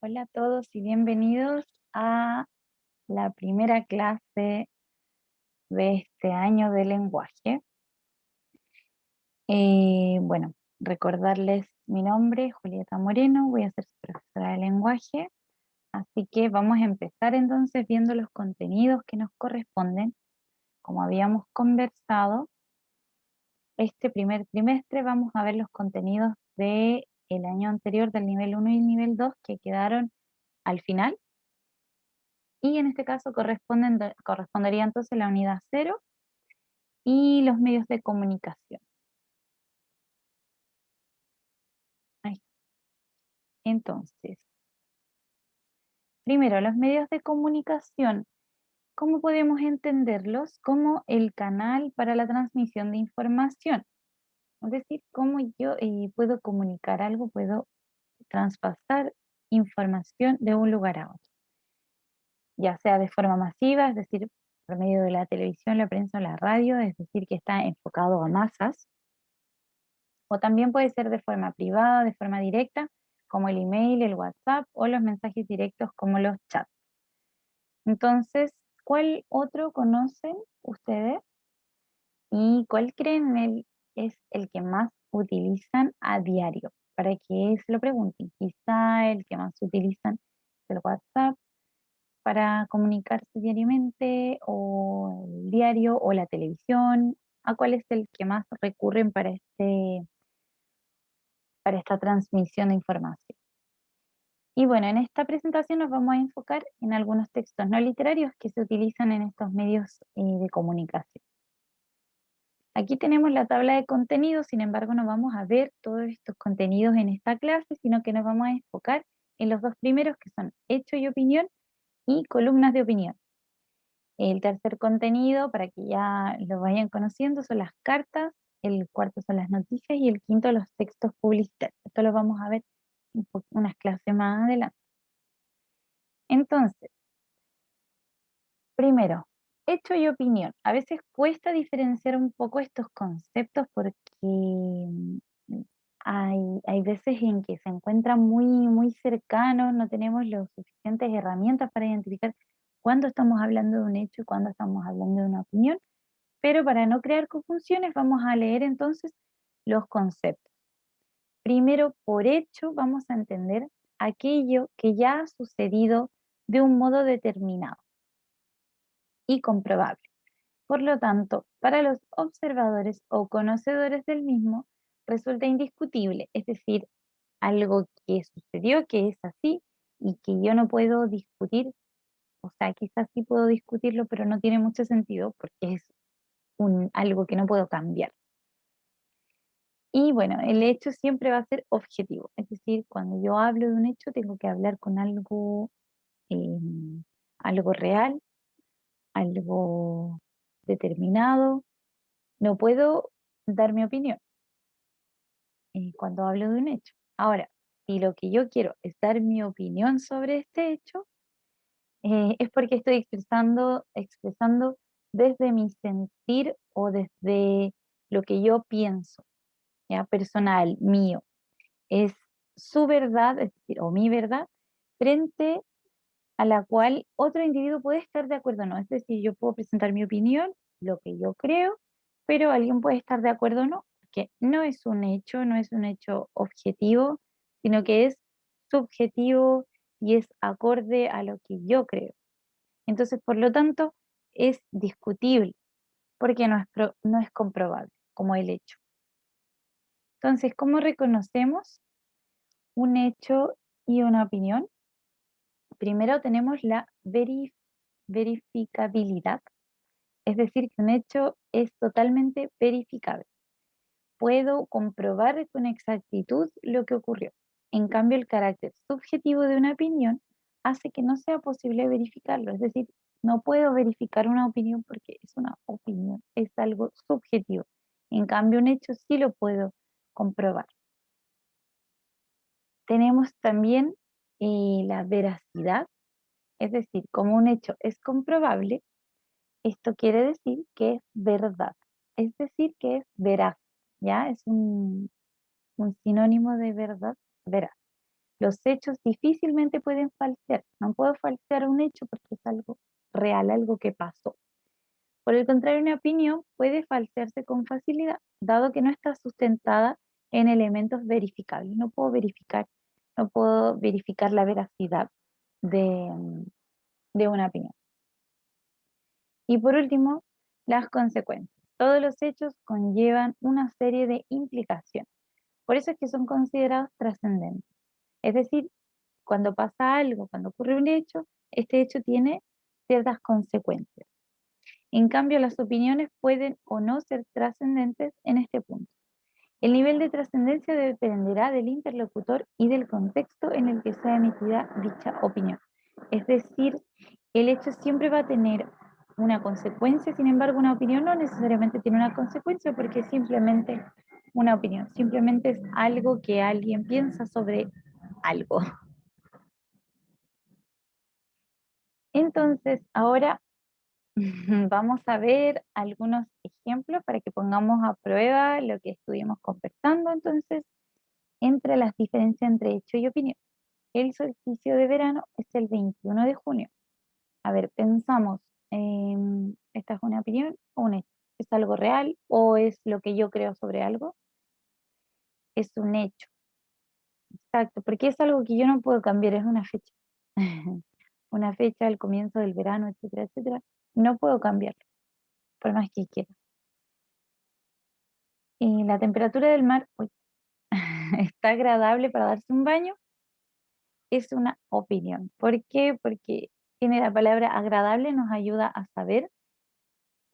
Hola a todos y bienvenidos a la primera clase de este año de lenguaje. Bueno, recordarles mi nombre, Julieta Moreno, voy a ser su profesora de lenguaje, así que vamos a empezar entonces viendo los contenidos que nos corresponden. Como habíamos conversado, este primer trimestre vamos a ver los contenidos del año anterior, del nivel 1 y el nivel 2 que quedaron al final. Y en este caso correspondería entonces la unidad cero y los medios de comunicación. Ahí. Entonces, primero, los medios de comunicación, ¿cómo podemos entenderlos? Como el canal para la transmisión de información. Es decir, cómo yo puedo comunicar algo, puedo traspasar información de un lugar a otro, ya sea de forma masiva, es decir, por medio de la televisión, la prensa o la radio, es decir, que está enfocado a masas. O también puede ser de forma privada, de forma directa, como el email, el WhatsApp o los mensajes directos como los chats. Entonces, ¿cuál otro conocen ustedes y cuál creen es el que más utilizan a diario? Para que se lo pregunten. Quizá el que más utilizan es el WhatsApp para comunicarse diariamente o el diario o la televisión. ¿A cuál es el que más recurren para esta transmisión de información? Y bueno, en esta presentación nos vamos a enfocar en algunos textos no literarios que se utilizan en estos medios de comunicación. Aquí tenemos la tabla de contenidos, sin embargo no vamos a ver todos estos contenidos en esta clase, sino que nos vamos a enfocar en los dos primeros que son hecho y opinión y columnas de opinión. El tercer contenido, para que ya lo vayan conociendo, son las cartas, el cuarto son las noticias y el quinto los textos publicitarios. Esto lo vamos a ver unas clases más adelante. Entonces, primero, hecho y opinión. A veces cuesta diferenciar un poco estos conceptos porque hay veces en que se encuentran muy cercanos, no tenemos las suficientes herramientas para identificar cuándo estamos hablando de un hecho y cuándo estamos hablando de una opinión, pero para no crear confusiones vamos a leer entonces los conceptos. Primero, por hecho, vamos a entender aquello que ya ha sucedido de un modo determinado y comprobable. Por lo tanto, para los observadores o conocedores del mismo, resulta indiscutible, es decir, algo que sucedió, que es así y que yo no puedo discutir, o sea, quizás sí puedo discutirlo, pero no tiene mucho sentido porque es algo que no puedo cambiar. Y bueno, el hecho siempre va a ser objetivo, es decir, cuando yo hablo de un hecho tengo que hablar con eh, algo real, algo determinado. No puedo dar mi opinión cuando hablo de un hecho. Ahora, si lo que yo quiero es dar mi opinión sobre este hecho, es porque estoy expresando desde mi sentir o desde lo que yo pienso, ya personal, mío. Es su verdad, es decir, o mi verdad, frente a la cual otro individuo puede estar de acuerdo o no. Es decir, yo puedo presentar mi opinión, lo que yo creo, pero alguien puede estar de acuerdo o no, porque no es un hecho, no es un hecho objetivo, sino que es subjetivo y es acorde a lo que yo creo. Entonces, por lo tanto, es discutible, porque no es comprobable como el hecho. Entonces, ¿cómo reconocemos un hecho y una opinión? Primero tenemos la verificabilidad. Es decir, que un hecho es totalmente verificable. Puedo comprobar con exactitud lo que ocurrió. En cambio, el carácter subjetivo de una opinión hace que no sea posible verificarlo. Es decir, no puedo verificar una opinión porque es una opinión, es algo subjetivo. En cambio, un hecho sí lo puedo comprobar. Tenemos también la veracidad, es decir, como un hecho es comprobable, esto quiere decir que es verdad, es decir, que es veraz, ¿ya? Es un sinónimo de verdad, veraz. Los hechos difícilmente pueden falsear. No puedo falsear un hecho porque es algo real, algo que pasó. Por el contrario, una opinión puede falsearse con facilidad, dado que no está sustentada en elementos verificables. No puedo verificar la veracidad de, de una opinión. Y por último, las consecuencias. Todos los hechos conllevan una serie de implicaciones. Por eso es que son considerados trascendentes. Es decir, cuando pasa algo, cuando ocurre un hecho, este hecho tiene ciertas consecuencias. En cambio, las opiniones pueden o no ser trascendentes en este punto. El nivel de trascendencia dependerá del interlocutor y del contexto en el que sea emitida dicha opinión. Es decir, el hecho siempre va a tener una consecuencia, sin embargo, una opinión no necesariamente tiene una consecuencia porque es simplemente una opinión, simplemente es algo que alguien piensa sobre algo. Entonces, ahora vamos a ver algunos ejemplos para que pongamos a prueba lo que estuvimos conversando entonces entre las diferencias entre hecho y opinión. El solsticio de verano es el 21 de junio. A ver, pensamos, ¿esta es una opinión o un hecho? ¿Es algo real o es lo que yo creo sobre algo? Es un hecho, exacto, porque es algo que yo no puedo cambiar, es una fecha. Una fecha al comienzo del verano, etcétera, etcétera. No puedo cambiarlo, por más que quiera. Y la temperatura del mar, uy, está agradable para darse un baño, es una opinión. ¿Por qué? Porque tiene la palabra agradable, nos ayuda a saber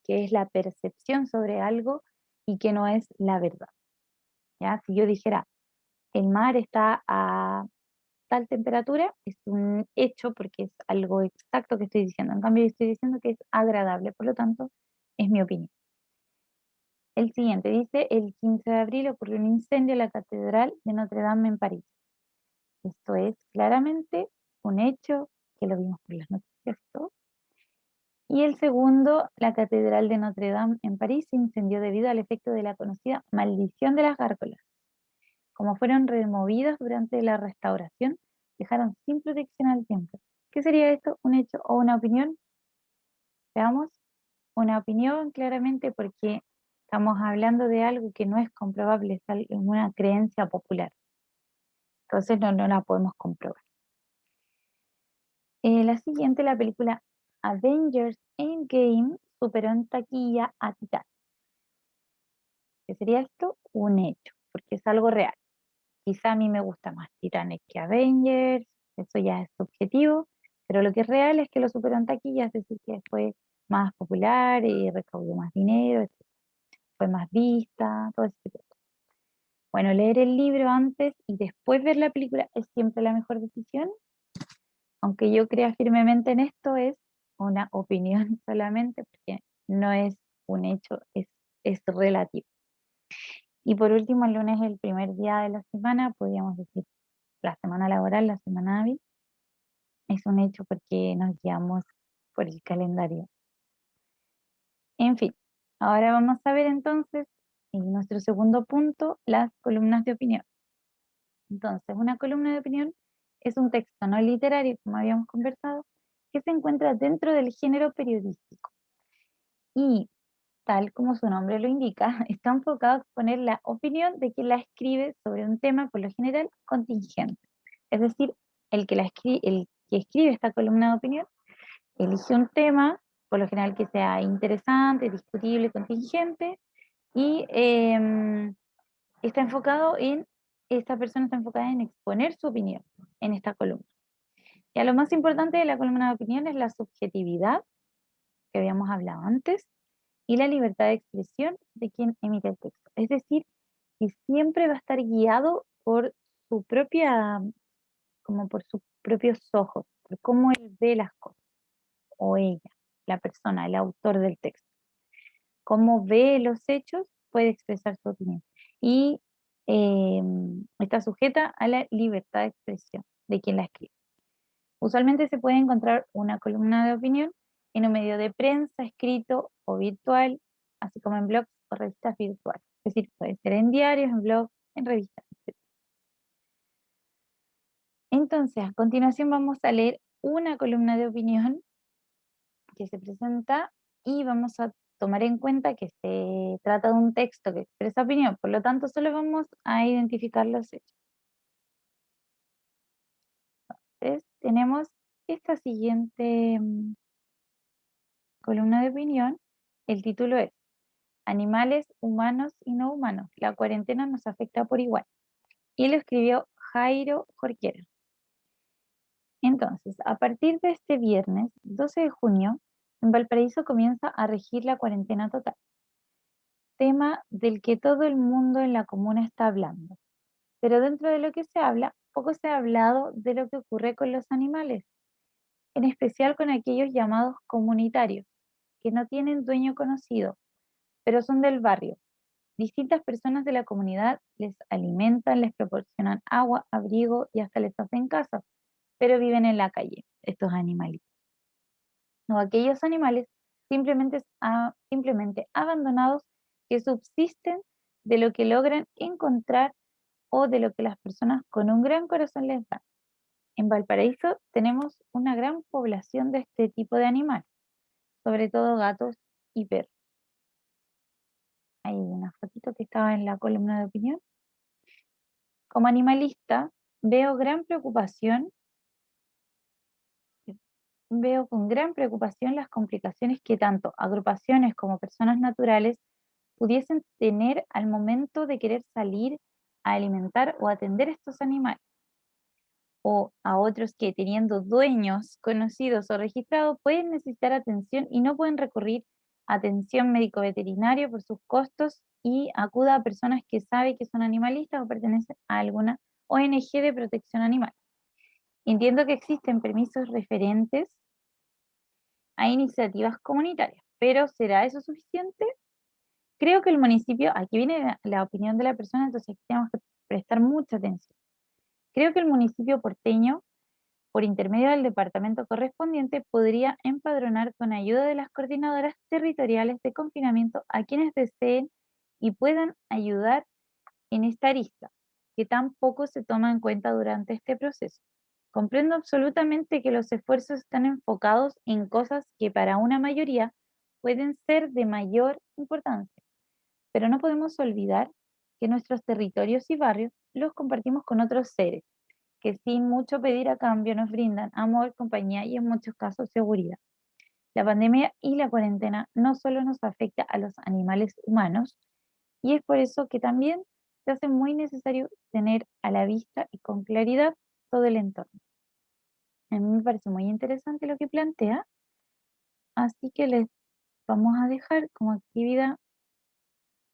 que es la percepción sobre algo y que no es la verdad. ¿Ya? Si yo dijera, el mar está a tal temperatura, es un hecho porque es algo exacto que estoy diciendo. En cambio, yo estoy diciendo que es agradable, por lo tanto, es mi opinión. El siguiente dice, el 15 de abril ocurrió un incendio en la Catedral de Notre Dame en París. Esto es claramente un hecho que lo vimos por las noticias y todo. Y el segundo, la Catedral de Notre Dame en París se incendió debido al efecto de la conocida maldición de las gárgolas. Como fueron removidas durante la restauración, dejaron sin protección al templo. ¿Qué sería esto? ¿Un hecho o una opinión? Veamos, una opinión claramente porque estamos hablando de algo que no es comprobable, es una creencia popular. Entonces no la podemos comprobar. La siguiente, la película Avengers Endgame superó en taquilla a Titanic. ¿Qué sería esto? Un hecho, porque es algo real. Quizá a mí me gusta más Titanic que Avengers, eso ya es subjetivo, pero lo que es real es que lo superó en taquilla, es decir, que fue más popular y recaudó más dinero, etcétera. Fue más vista, todo ese tipo de cosas. Bueno, leer el libro antes y después ver la película es siempre la mejor decisión, aunque yo crea firmemente en esto, es una opinión solamente, porque no es un hecho, es relativo. Y por último, el lunes es el primer día de la semana, podríamos decir la semana laboral, la semana hábil, es un hecho porque nos guiamos por el calendario. En fin, ahora vamos a ver entonces en nuestro segundo punto, las columnas de opinión. Entonces, una columna de opinión es un texto no literario, como habíamos conversado, que se encuentra dentro del género periodístico. Y, tal como su nombre lo indica, está enfocado a exponer la opinión de quien la escribe sobre un tema, por lo general, contingente. Es decir, el que escribe esta columna de opinión elige un tema, por lo general que sea interesante, discutible, contingente, y esta persona está enfocada en exponer su opinión en esta columna. Ya lo más importante de la columna de opinión es la subjetividad, que habíamos hablado antes, y la libertad de expresión de quien emite el texto. Es decir, que siempre va a estar guiado por su propia, como por sus propios ojos, por cómo él ve las cosas, o ella, la persona, el autor del texto. Cómo ve los hechos, puede expresar su opinión. Y eh, está sujeta a la libertad de expresión de quien la escribe. Usualmente se puede encontrar una columna de opinión en un medio de prensa, escrito o virtual, así como en blogs o revistas virtuales. Es decir, puede ser en diarios, en blogs, en revistas, etc. Entonces, a continuación vamos a leer una columna de opinión que se presenta y vamos a tomar en cuenta que se trata de un texto que expresa opinión, por lo tanto solo vamos a identificar los hechos. Entonces, tenemos esta siguiente columna de opinión. El título es Animales, humanos y no humanos. La cuarentena nos afecta por igual. Y lo escribió Jairo Jorquera. Entonces, a partir de este viernes 12 de junio, en Valparaíso comienza a regir la cuarentena total, tema del que todo el mundo en la comuna está hablando. Pero dentro de lo que se habla, poco se ha hablado de lo que ocurre con los animales, en especial con aquellos llamados comunitarios, que no tienen dueño conocido, pero son del barrio. Distintas personas de la comunidad les alimentan, les proporcionan agua, abrigo y hasta les hacen casa, pero viven en la calle, estos animalitos. O aquellos animales simplemente abandonados que subsisten de lo que logran encontrar o de lo que las personas con un gran corazón les dan. En Valparaíso tenemos una gran población de este tipo de animales, sobre todo gatos y perros. Hay una fotito que estaba en la columna de opinión. Como animalista, veo gran preocupación, veo con gran preocupación las complicaciones que tanto agrupaciones como personas naturales pudiesen tener al momento de querer salir a alimentar o atender a estos animales, o a otros que teniendo dueños conocidos o registrados pueden necesitar atención y no pueden recurrir a atención médico-veterinario por sus costos y acuda a personas que sabe que son animalistas o pertenecen a alguna ONG de protección animal. Entiendo que existen permisos referentes a iniciativas comunitarias, pero ¿será eso suficiente? Creo que el municipio, aquí viene la opinión de la persona, entonces aquí tenemos que prestar mucha atención. Creo que el municipio porteño, por intermedio del departamento correspondiente, podría empadronar con ayuda de las coordinadoras territoriales de confinamiento a quienes deseen y puedan ayudar en esta arista, que tampoco se toma en cuenta durante este proceso. Comprendo absolutamente que los esfuerzos están enfocados en cosas que para una mayoría pueden ser de mayor importancia, pero no podemos olvidar que nuestros territorios y barrios los compartimos con otros seres, que sin mucho pedir a cambio nos brindan amor, compañía y en muchos casos seguridad. La pandemia y la cuarentena no solo nos afecta a los animales humanos, y es por eso que también se hace muy necesario tener a la vista y con claridad todo el entorno. A mí me parece muy interesante lo que plantea, así que les vamos a dejar como actividad,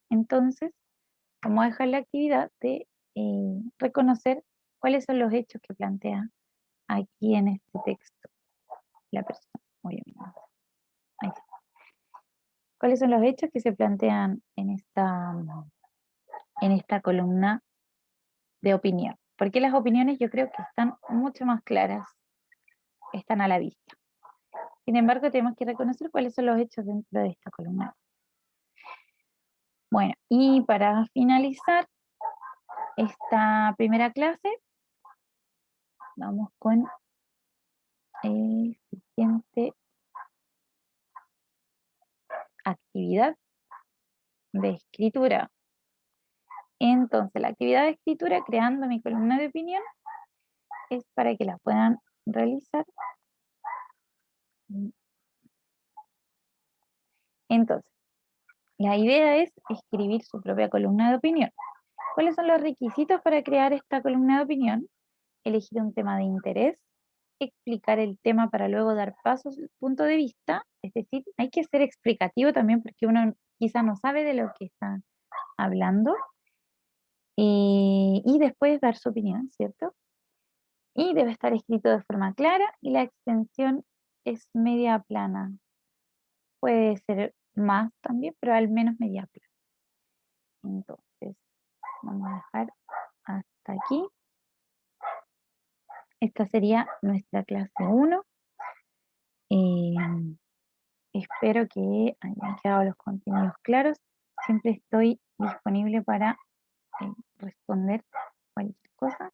entonces, vamos a dejar la actividad de reconocer cuáles son los hechos que plantea aquí en este texto la persona. Muy bien. Ahí está. ¿Cuáles son los hechos que se plantean en esta columna de opinión? Porque las opiniones yo creo que están mucho más claras, están a la vista. Sin embargo, tenemos que reconocer cuáles son los hechos dentro de esta columna. Bueno, y para finalizar esta primera clase, vamos con el siguiente actividad de escritura. Entonces, la actividad de escritura, creando mi columna de opinión, es para que la puedan realizar. Entonces, la idea es escribir su propia columna de opinión. ¿Cuáles son los requisitos para crear esta columna de opinión? Elegir un tema de interés, explicar el tema para luego dar pasos al punto de vista, es decir, hay que ser explicativo también porque uno quizá no sabe de lo que está hablando, y después dar su opinión, ¿cierto? Y debe estar escrito de forma clara y la extensión es media plana. Puede ser más también, pero al menos media plana. Entonces, vamos a dejar hasta aquí. Esta sería nuestra clase 1. Espero que hayan quedado los contenidos claros. Siempre estoy disponible para responder cualquier cosa.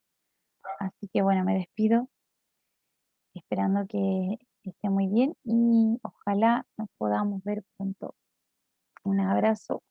Así que bueno, me despido esperando que esté muy bien y ojalá nos podamos ver pronto. Un abrazo.